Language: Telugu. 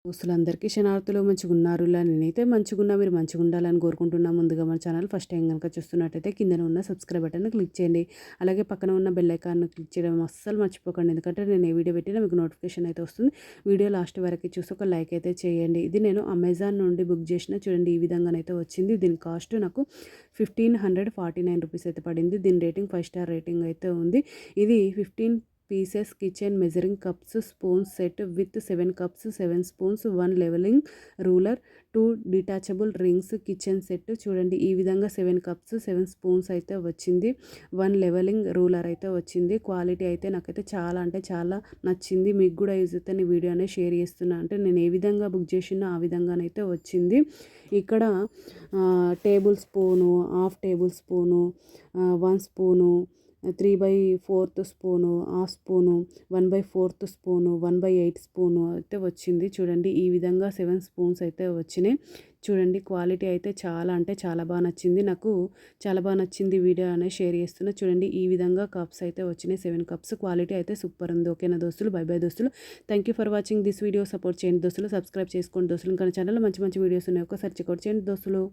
దోస్తులందరికీ శనార్థులు మంచిగున్నారులా నేనైతే మంచిగున్నా. మీరు మంచిగుండాలని కోరుకుంటున్నా. ముందుగా మన ఛానల్ ఫస్ట్ టైం కనుక చూస్తున్నట్టయితే కిందన ఉన్న సబ్స్క్రైబ్ బటన్ క్లిక్ చేయండి. అలాగే పక్కన ఉన్న బెల్ ఐకాన్ను క్లిక్ చేయడం అస్సలు మర్చిపోకండి. ఎందుకంటే నేను ఏ వీడియో పెట్టినా మీకు నోటిఫికేషన్ అయితే వస్తుంది. వీడియో లాస్ట్ వరకు చూసి ఒక లైక్ అయితే చేయండి. ఇది నేను అమెజాన్ నుండి బుక్ చేసిన, చూడండి ఈ విధంగానైతే వచ్చింది. దీని కాస్ట్ నాకు 1549 రూపీస్ అయితే పడింది. దీని రేటింగ్ 5 స్టార్ రేటింగ్ అయితే ఉంది. ఇది 15 pieces kitchen measuring cups spoons set with 7 cups 7 spoons 1 levelling ruler 2 detachable rings kitchen set. చూడండి ఈ విధంగా 7 కప్స్ 7 స్పూన్స్ అయితే వచ్చింది. 1 లెవెలింగ్ రూలర్ అయితే వచ్చింది. క్వాలిటీ అయితే నాకైతే చాలా అంటే చాలా నచ్చింది. మీకు కూడా యూజ్ అయితే నేను వీడియో అనేది షేర్ చేస్తున్నా. అంటే నేను ఏ విధంగా బుక్ చేసినా ఆ విధంగానైతే వచ్చింది. ఇక్కడ table spoon, half table spoon, 1 spoon, 3/4 spoon, half spoon, 1/4 spoon, 1/8 spoon అయితే వచ్చింది. చూడండి ఈ విధంగా 7 స్పూన్స్ అయితే వచ్చినాయి. చూడండి క్వాలిటీ అయితే చాలా అంటే చాలా బాగా నచ్చింది. నాకు చాలా బాగా నచ్చింది. వీడియో అనేది షేర్ చేస్తున్నా. చూడండి ఈ విధంగా కప్స్ అయితే వచ్చినాయి. 7 కప్స్. క్వాలిటీ అయితే సూపర్ ఉంది. ఓకేనా దోస్తులు? బై బై దోస్తులు. Thank you for watching this video. Support చేయండి దోస్తులు. సబ్స్క్రైబ్ చేసుకోండి దోస్తులు. ఇంకా ఛానల్లో మంచి మంచి వీడియోస్ ఉన్నాయి. ఒకసారి చెక్అవుట్ చేయండి దోస్తులు.